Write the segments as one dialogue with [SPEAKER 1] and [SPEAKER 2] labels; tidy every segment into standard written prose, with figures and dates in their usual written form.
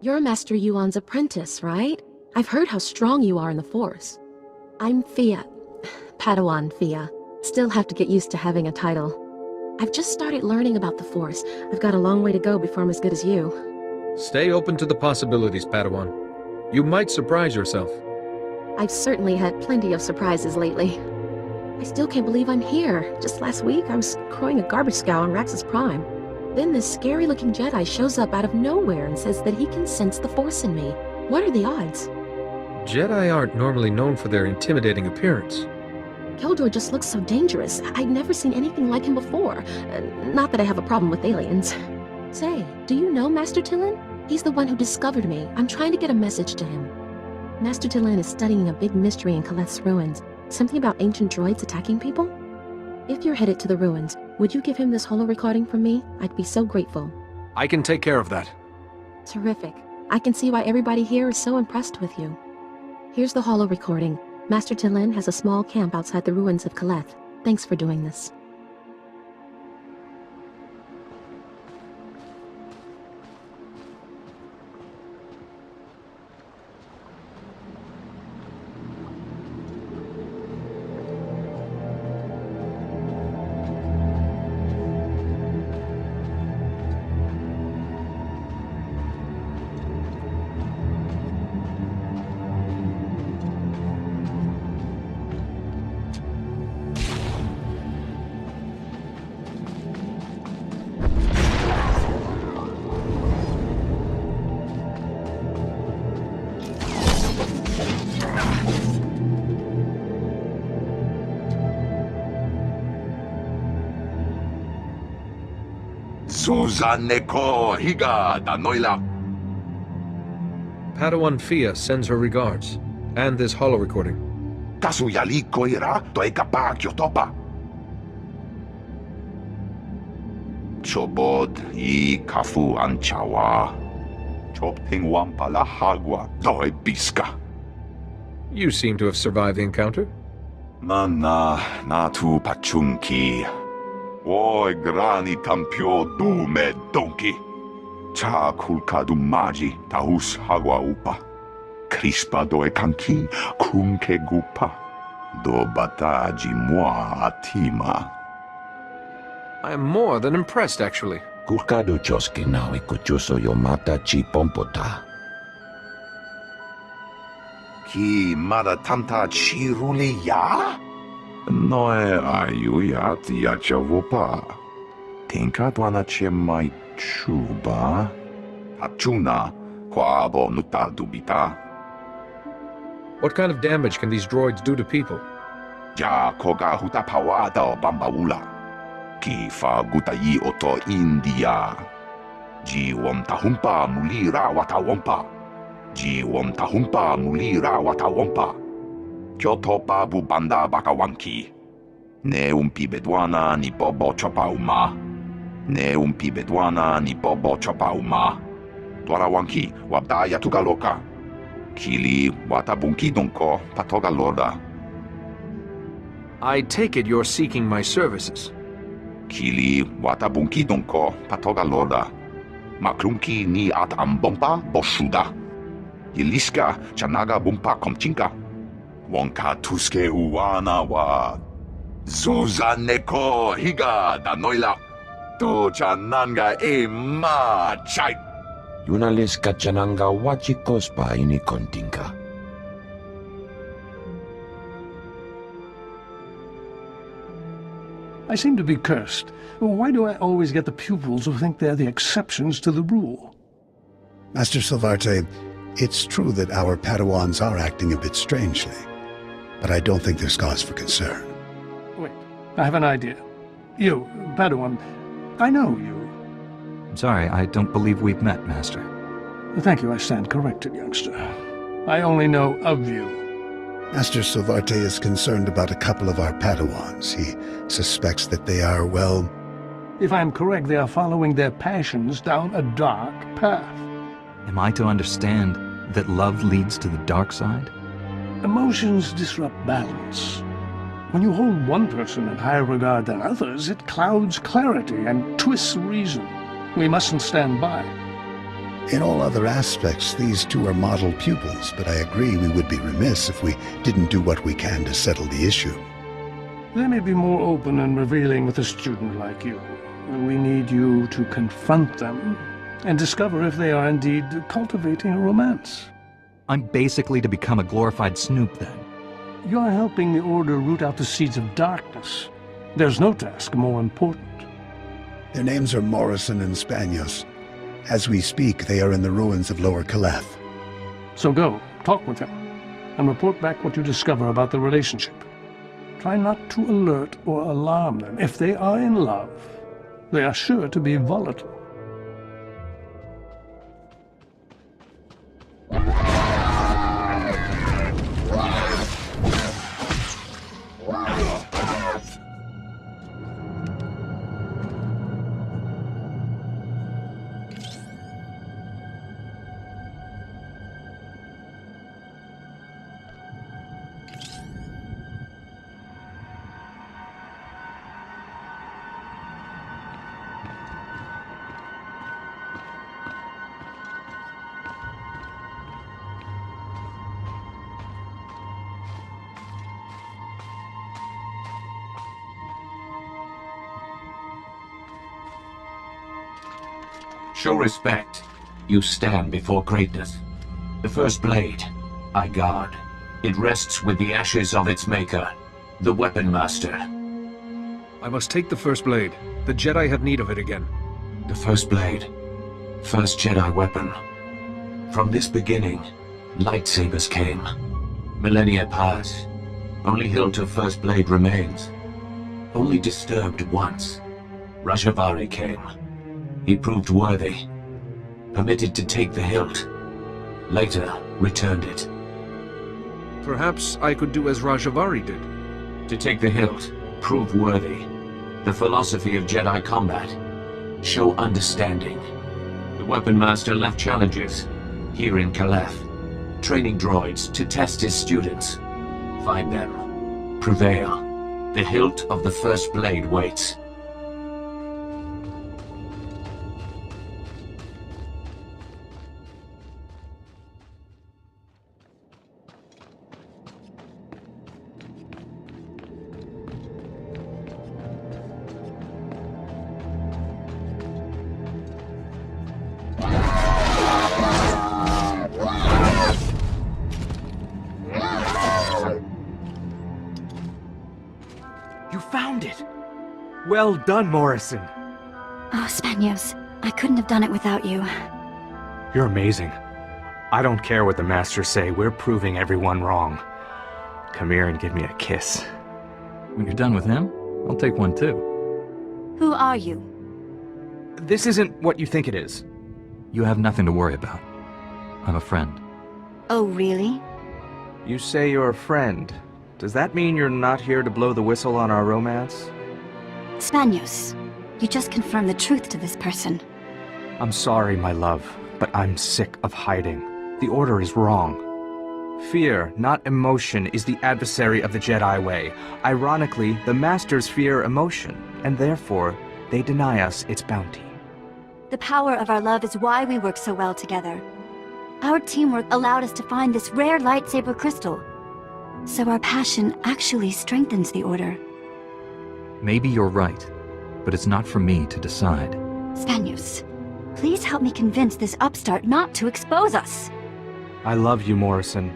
[SPEAKER 1] You're Master Yuan's apprentice, right? I've heard how strong you are in the Force. I'm Fia. Padawan Fia. Still have to get used to having a title. I've just started learning about the Force. I've got a long way to go before I'm as good as you.
[SPEAKER 2] Stay open to the possibilities, Padawan. You might surprise yourself.
[SPEAKER 1] I've certainly had plenty of surprises lately. I still can't believe I'm here. Just last week, I was crowing a garbage scow on Raxus Prime. Then this scary-looking Jedi shows up out of nowhere and says that he can sense the Force in me. What are the odds?
[SPEAKER 2] Jedi aren't normally known for their intimidating appearance.
[SPEAKER 1] Keldor just looks so dangerous. I'd never seen anything like him before. Not that I have a problem with aliens. Say, do you know Master Tython? He's the one who discovered me. I'm trying to get a message to him. Master Tython is studying a big mystery in Kaleth's ruins. Something about ancient droids attacking people? If you're headed to the ruins, would you give him this holo recording from me? I'd be so grateful.
[SPEAKER 2] I can take care of that.
[SPEAKER 1] Terrific. I can see why everybody here is so impressed with you. Here's the holo recording. Master Tython has a small camp outside the ruins of Kaleth. Thanks for doing this.
[SPEAKER 3] Suzaneko higa da noila.
[SPEAKER 2] Padawan Fia sends her regards, and this holo recording.
[SPEAKER 3] Kasuyali koira toekapa kyotopa. Chobod I kafu anchawa. Chopting wampala hagwa doi biska.
[SPEAKER 2] You seem to have survived the encounter.
[SPEAKER 3] Mana natu pachunki. Oi grani tampio dume donki. Cha kulka dumaji taus hagwa upa. Crispa doe kanki kunke gupa. Do bataji moi atima.
[SPEAKER 2] I am more than impressed, actually.
[SPEAKER 4] Kulkado choski nawi kuchuso yomata chi pompota.
[SPEAKER 3] Ki mada tanta chiruli ya? Noe ayuya tiacha vopa. Tinka dwana che mai chuba. Hachuna kwabo nuta dubita.
[SPEAKER 2] What kind of damage can these droids do to people?
[SPEAKER 3] Ja koga huta pawada o bambaula. Ki fa gutai oto India. Ji wom tahumpa mulira wata wompa. Ji wom tahumpa mulira wata wompa. Kyoto babu banda bakawanki. Ne umpi bedwana ni bobo chopa uma. Ne umpi bedwana ni bobo chopa uma. Dwarawanki wabdaya tugaloka. Kili watabunki donko patoga loda.
[SPEAKER 2] I take it you're seeking my services.
[SPEAKER 3] Kili watabunki donko patoga loda. Maklunki ni at ambompa boshuda. Iliska chanaga bumpa komchinka. Wonka tuske uwana wa. Zuzaneko higa da noila. To chananga e ma chai.
[SPEAKER 4] Yunales kachananga wachikospa ini kontinka.
[SPEAKER 5] I seem to be cursed. Why do I always get the pupils who think they're the exceptions to the rule?
[SPEAKER 6] Master Silvarte, it's true that our Padawans are acting a bit strangely, but I don't think there's cause for concern.
[SPEAKER 5] Wait, I have an idea. You, Padawan, I know you.
[SPEAKER 7] I'm sorry, I don't believe we've met, Master.
[SPEAKER 5] Thank you, I stand corrected, youngster. I only know of you.
[SPEAKER 6] Master Silvarte is concerned about a couple of our Padawans. He suspects that they are, well...
[SPEAKER 5] If I'm correct, they are following their passions down a dark path.
[SPEAKER 7] Am I to understand that love leads to the dark side?
[SPEAKER 5] Emotions disrupt balance. When you hold one person in higher regard than others, it clouds clarity and twists reason. We mustn't stand by.
[SPEAKER 6] In all other aspects, these two are model pupils, but I agree we would be remiss if we didn't do what we can to settle the issue.
[SPEAKER 5] They may be more open and revealing with a student like you. We need you to confront them and discover if they are indeed cultivating a romance.
[SPEAKER 7] I'm basically to become a glorified snoop then.
[SPEAKER 5] You're helping the Order root out the seeds of darkness. There's no task more important.
[SPEAKER 6] Their names are Morrison and Spanios. As we speak, they are in the ruins of Lower Kaleth.
[SPEAKER 5] So go, talk with them, and report back what you discover about the relationship. Try not to alert or alarm them. If they are in love, they are sure to be volatile.
[SPEAKER 8] Show respect. You stand before greatness. The first blade, I guard. It rests with the ashes of its maker, the Weapon Master.
[SPEAKER 2] I must take the first blade. The Jedi have need of it again.
[SPEAKER 8] The first blade. First Jedi weapon. From this beginning, lightsabers came. Millennia pass. Only hilt of first blade remains. Only disturbed once. Rajabari came. He proved worthy. Permitted to take the hilt. Later, returned it.
[SPEAKER 2] Perhaps I could do as Rajavari did.
[SPEAKER 8] To take the hilt, prove worthy. The philosophy of Jedi combat. Show understanding. The Weapon Master left challenges. Here in Kaleth. Training droids to test his students. Find them. Prevail. The hilt of the first blade waits.
[SPEAKER 9] You found it! Well done, Morrison.
[SPEAKER 10] Oh, Spanios, I couldn't have done it without you.
[SPEAKER 9] You're amazing. I don't care what the Masters say, we're proving everyone wrong. Come here and give me a kiss.
[SPEAKER 7] When you're done with him, I'll take one too.
[SPEAKER 10] Who are you?
[SPEAKER 9] This isn't what you think it is.
[SPEAKER 7] You have nothing to worry about. I'm a friend.
[SPEAKER 10] Oh, really?
[SPEAKER 9] You say you're a friend. Does that mean you're not here to blow the whistle on our romance?
[SPEAKER 10] Spanios, you just confirmed the truth to this person.
[SPEAKER 9] I'm sorry, my love, but I'm sick of hiding. The Order is wrong. Fear, not emotion, is the adversary of the Jedi way. Ironically, the Masters fear emotion, and therefore, they deny us its bounty.
[SPEAKER 10] The power of our love is why we work so well together. Our teamwork allowed us to find this rare lightsaber crystal. So our passion actually strengthens the Order.
[SPEAKER 7] Maybe you're right, but it's not for me to decide.
[SPEAKER 10] Spanios, please help me convince this upstart not to expose us.
[SPEAKER 9] I love you, Morrison.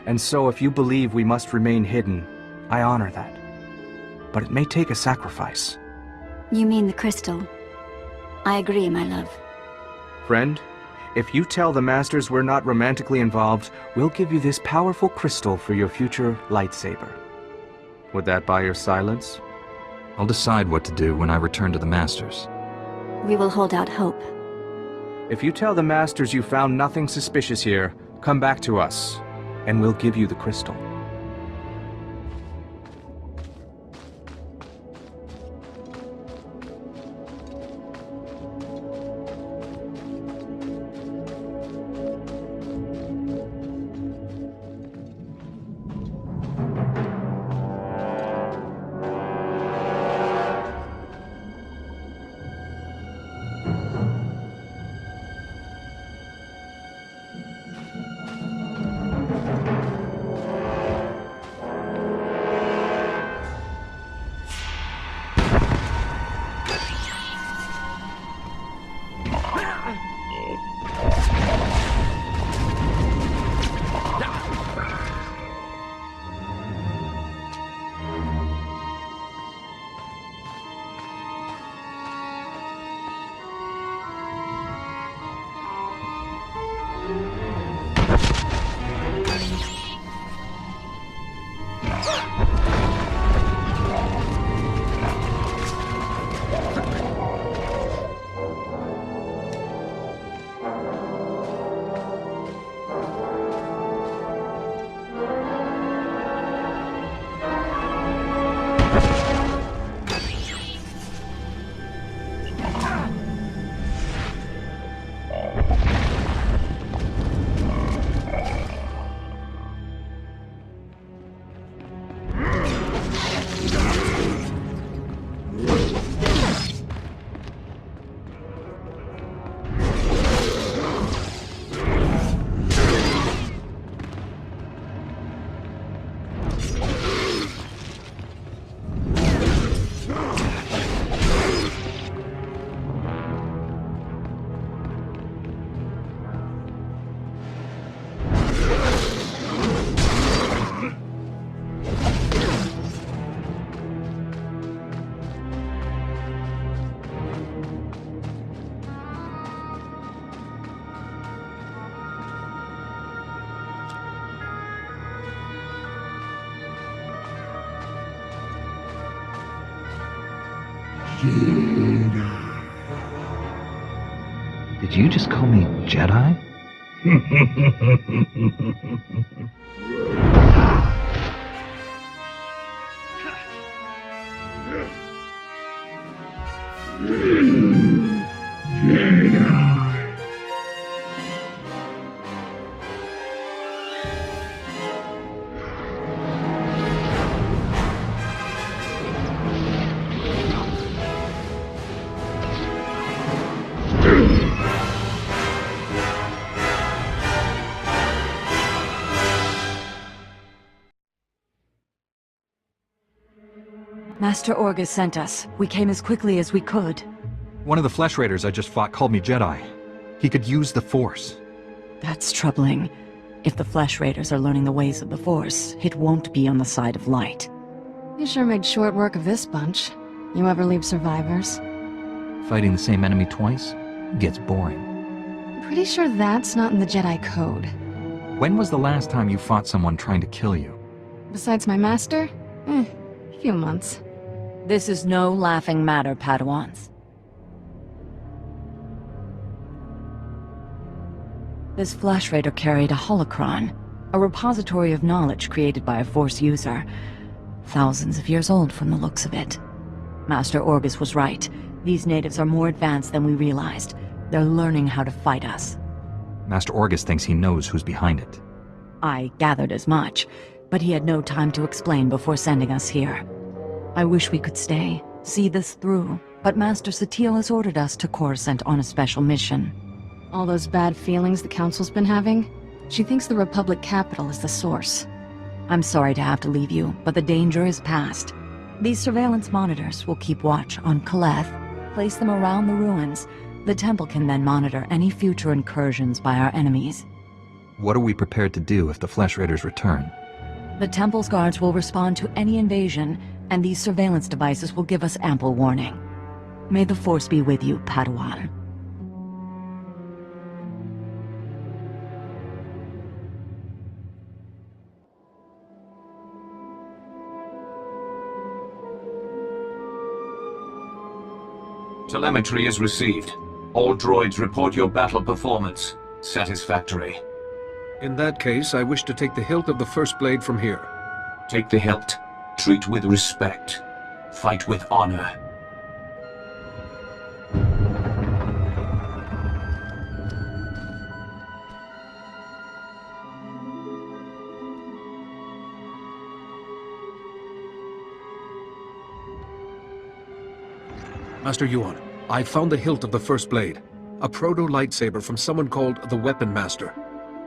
[SPEAKER 9] And so if you believe we must remain hidden, I honor that. But it may take a sacrifice.
[SPEAKER 10] You mean the crystal? I agree, my love.
[SPEAKER 9] Friend, if you tell the Masters we're not romantically involved, we'll give you this powerful crystal for your future lightsaber. Would that buy your silence?
[SPEAKER 7] I'll decide what to do when I return to the Masters.
[SPEAKER 10] We will hold out hope.
[SPEAKER 9] If you tell the Masters you found nothing suspicious here, come back to us, and we'll give you the crystal.
[SPEAKER 7] Did you just call me Jedi?
[SPEAKER 11] Master Orgus sent us. We came as quickly as we could.
[SPEAKER 7] One of the Flesh Raiders I just fought called me Jedi. He could use the Force.
[SPEAKER 11] That's troubling. If the Flesh Raiders are learning the ways of the Force, it won't be on the side of light.
[SPEAKER 12] You sure made short work of this bunch. You ever leave survivors?
[SPEAKER 7] Fighting the same enemy twice gets boring.
[SPEAKER 12] I'm pretty sure that's not in the Jedi Code.
[SPEAKER 7] When was the last time you fought someone trying to kill you?
[SPEAKER 12] Besides my master? Few months.
[SPEAKER 11] This is no laughing matter, Padawans. This Flesh Raider carried a holocron, a repository of knowledge created by a Force user. Thousands of years old from the looks of it. Master Orgus was right. These natives are more advanced than we realized. They're learning how to fight us.
[SPEAKER 7] Master Orgus thinks he knows who's behind it.
[SPEAKER 11] I gathered as much, but he had no time to explain before sending us here. I wish we could stay, see this through, but Master SWTOR has ordered us to Coruscant on a special mission.
[SPEAKER 12] All those bad feelings the Council's been having? She thinks the Republic capital is the source.
[SPEAKER 11] I'm sorry to have to leave you, but the danger is past. These surveillance monitors will keep watch on Kaleth, place them around the ruins. The temple can then monitor any future incursions by our enemies.
[SPEAKER 7] What are we prepared to do if the Flesh Raiders return?
[SPEAKER 11] The temple's guards will respond to any invasion, and these surveillance devices will give us ample warning. May the Force be with you, Padawan.
[SPEAKER 8] Telemetry is received. All droids report your battle performance. Satisfactory.
[SPEAKER 2] In that case, I wish to take the hilt of the first blade from here.
[SPEAKER 8] Take the hilt. Treat with respect. Fight with honor.
[SPEAKER 2] Master Yuan, I found the hilt of the first blade. A proto-lightsaber from someone called the Weapon Master.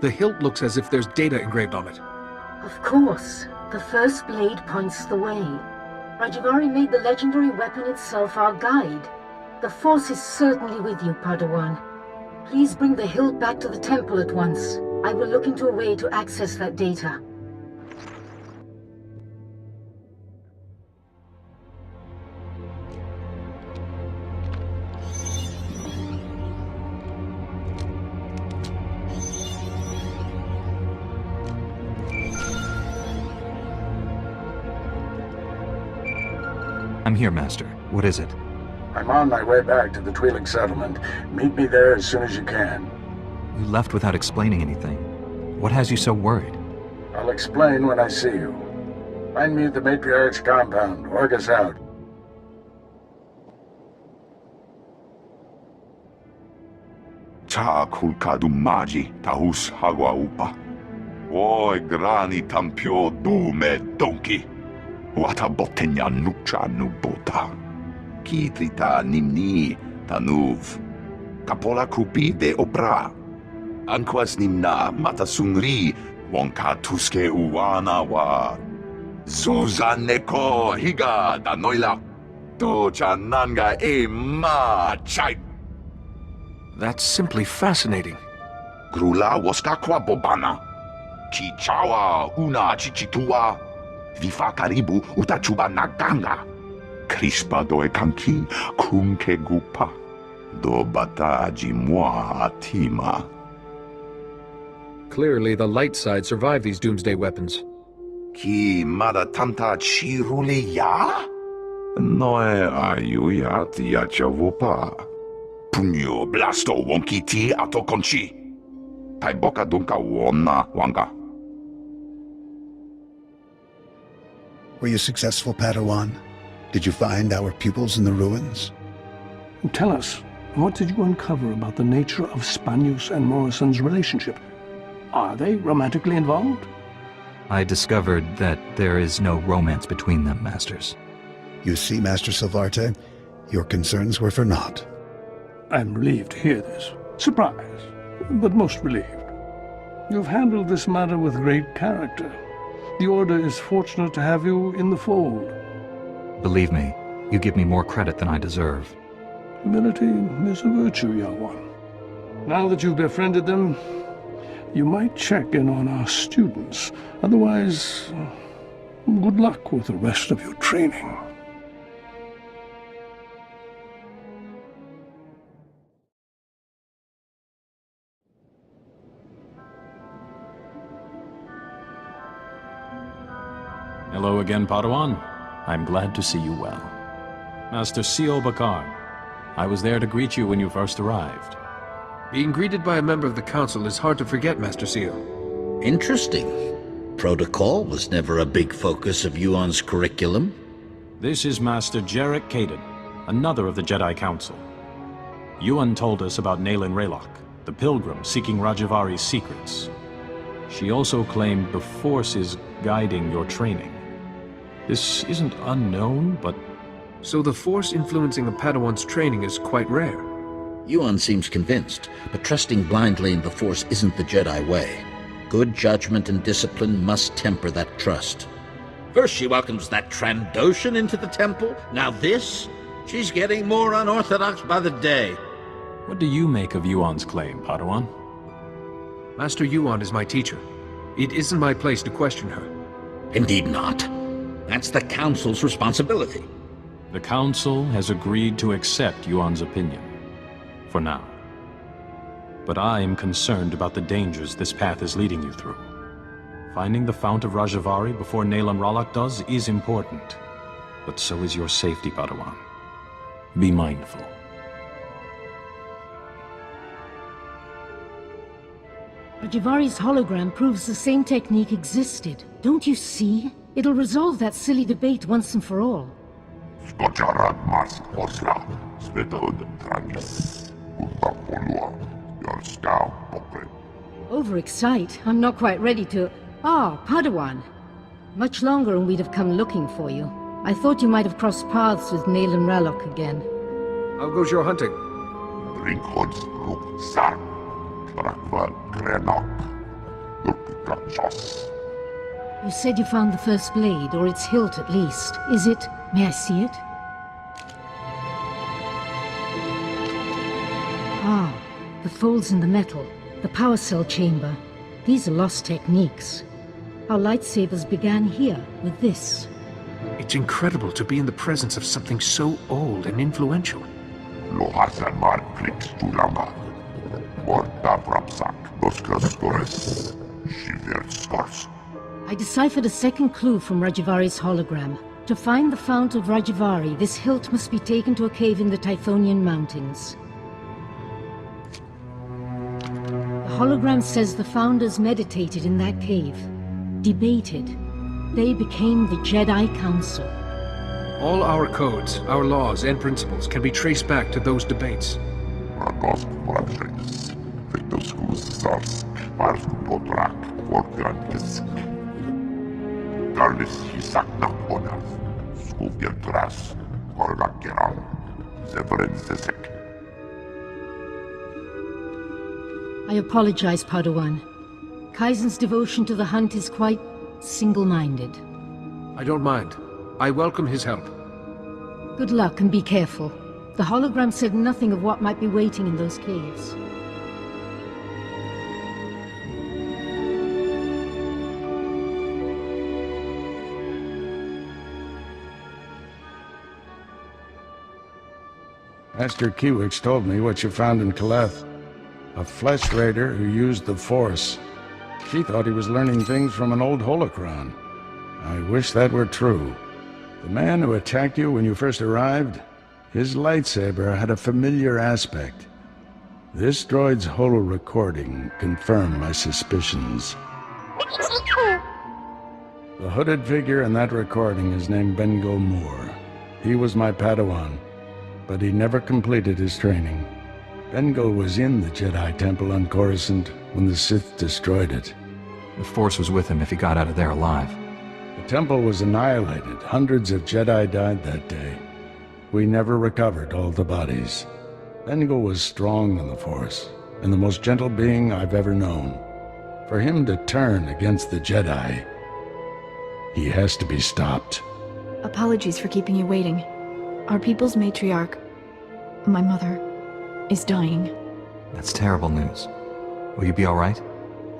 [SPEAKER 2] The hilt looks as if there's data engraved on it.
[SPEAKER 13] Of course. The first blade points the way. Rajivary made the legendary weapon itself our guide. The Force is certainly with you, Padawan. Please bring the hilt back to the temple at once. I will look into a way to access that data.
[SPEAKER 7] I'm here, Master. What is it?
[SPEAKER 14] I'm on my way back to the Twi'lek settlement. Meet me there as soon as you can.
[SPEAKER 7] You left without explaining anything. What has you so worried?
[SPEAKER 14] I'll explain when I see you. Find me at the Matriarch's compound. Orgus out.
[SPEAKER 3] Cha kulkadu maji tahus hagwa upa. Oi grani tampio dume donki. Wata botenya nucha nubota. Kitrita nimni tanuv. Kapola kupi de obra. Anquas nimna matasungri wonka tuske uwana wa. Zuzaneko higa danoila. Tocha nanga e ma chai.
[SPEAKER 2] That's simply fascinating.
[SPEAKER 3] Grula waskakwa bobana. Chichawa una chichitua. Vifa karibu utachuba naganga. Crispa doe kanki kunke gupa. Do bataji moi atima.
[SPEAKER 2] Clearly, the light side survived these doomsday weapons.
[SPEAKER 3] Ki mada tanta chirule ya? Noe ayuya tia chavopa. Punyo blasto wonki ti ato konchi. Taiboka dunka wonna wanga.
[SPEAKER 6] Were you successful, Padawan? Did you find our pupils in the ruins?
[SPEAKER 5] Tell us, what did you uncover about the nature of Spanius and Morrison's relationship? Are they romantically involved?
[SPEAKER 7] I discovered that there is no romance between them, Masters.
[SPEAKER 6] You see, Master Silvarte, your concerns were for naught.
[SPEAKER 5] I'm relieved to hear this. Surprised, but most relieved. You've handled this matter with great character. The Order is fortunate to have you in the fold.
[SPEAKER 7] Believe me, you give me more credit than I deserve.
[SPEAKER 5] Humility is a virtue, young one. Now that you've befriended them, you might check in on our students. Otherwise, good luck with the rest of your training.
[SPEAKER 15] Hello again, Padawan. I'm glad to see you well. Master C.O. Bakar, I was there to greet you when you first arrived.
[SPEAKER 2] Being greeted by a member of the Council is hard to forget, Master C.O.
[SPEAKER 16] Interesting. Protocol was never a big focus of Yuan's curriculum.
[SPEAKER 15] This is Master Jarek Kaden, another of the Jedi Council. Yuan told us about Nayland Raylock, the pilgrim seeking Rajavari's secrets. She also claimed the Force is guiding your training. This isn't unknown, but...
[SPEAKER 2] So the Force influencing a Padawan's training is quite rare?
[SPEAKER 16] Yuan seems convinced, but trusting blindly in the Force isn't the Jedi way. Good judgment and discipline must temper that trust. First she welcomes that Trandoshan into the temple, now this? She's getting more unorthodox by the day.
[SPEAKER 15] What do you make of Yuan's claim, Padawan?
[SPEAKER 2] Master Yuan is my teacher. It isn't my place to question her.
[SPEAKER 16] Indeed not. That's the Council's responsibility.
[SPEAKER 15] The Council has agreed to accept Yuan's opinion. For now. But I am concerned about the dangers this path is leading you through. Finding the Fount of Rajavari before Nayland Raylock does is important. But so is your safety, Padawan. Be mindful.
[SPEAKER 13] Rajavari's hologram proves the same technique existed. Don't you see? It'll resolve that silly debate once and for all. Overexcite? I'm not quite ready to... Ah, Padawan. Much longer and we'd have come looking for you. I thought you might have crossed paths with Nayland Raylock again.
[SPEAKER 2] How goes your hunting?
[SPEAKER 13] You said you found the first blade, or its hilt at least. Is it... May I see it? Ah, the folds in the metal, the power cell chamber. These are lost techniques. Our lightsabers began here, with this.
[SPEAKER 2] It's incredible to be in the presence of something so old and influential.
[SPEAKER 13] I deciphered a second clue from Rajavari's hologram. To find the Fount of Rajavari, this hilt must be taken to a cave in the Tythonian Mountains. The hologram says the Founders meditated in that cave, debated. They became the Jedi Council.
[SPEAKER 2] All our codes, our laws, and principles can be traced back to those debates.
[SPEAKER 13] I apologize, Padawan. Kaizen's devotion to the hunt is quite single-minded.
[SPEAKER 2] I don't mind. I welcome his help.
[SPEAKER 13] Good luck and be careful. The hologram said nothing of what might be waiting in those caves.
[SPEAKER 14] Master Kiwix told me what you found in Kaleth. A flesh raider who used the Force. She thought he was learning things from an old holocron. I wish that were true. The man who attacked you when you first arrived? His lightsaber had a familiar aspect. This droid's holo recording confirmed my suspicions. The hooded figure in that recording is named Bengo Moore. He was my Padawan, but he never completed his training. Bengo was in the Jedi Temple on Coruscant when the Sith destroyed it.
[SPEAKER 7] The Force was with him if he got out of there alive.
[SPEAKER 14] The temple was annihilated. Hundreds of Jedi died that day. We never recovered all the bodies. Bengo was strong in the Force, and the most gentle being I've ever known. For him to turn against the Jedi, he has to be stopped.
[SPEAKER 12] Apologies for keeping you waiting. Our people's matriarch, my mother, is dying.
[SPEAKER 7] That's terrible news. Will you be all right?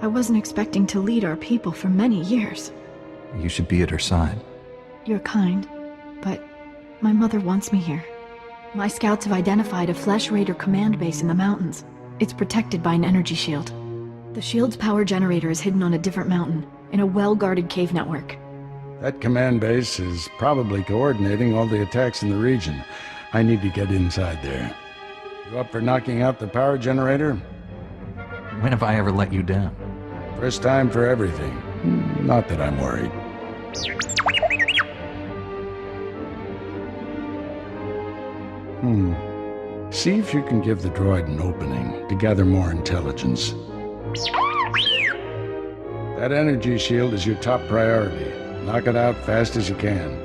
[SPEAKER 12] I wasn't expecting to lead our people for many years.
[SPEAKER 7] You should be at her side.
[SPEAKER 12] You're kind, but my mother wants me here. My scouts have identified a Flesh Raider command base in the mountains. It's protected by an energy shield. The shield's power generator is hidden on a different mountain, in a well-guarded cave network.
[SPEAKER 14] That command base is probably coordinating all the attacks in the region. I need to get inside there. You up for knocking out the power generator?
[SPEAKER 7] When have I ever let you down?
[SPEAKER 14] First time for everything. Not that I'm worried. See if you can give the droid an opening to gather more intelligence. That energy shield is your top priority. Knock it out fast as you can.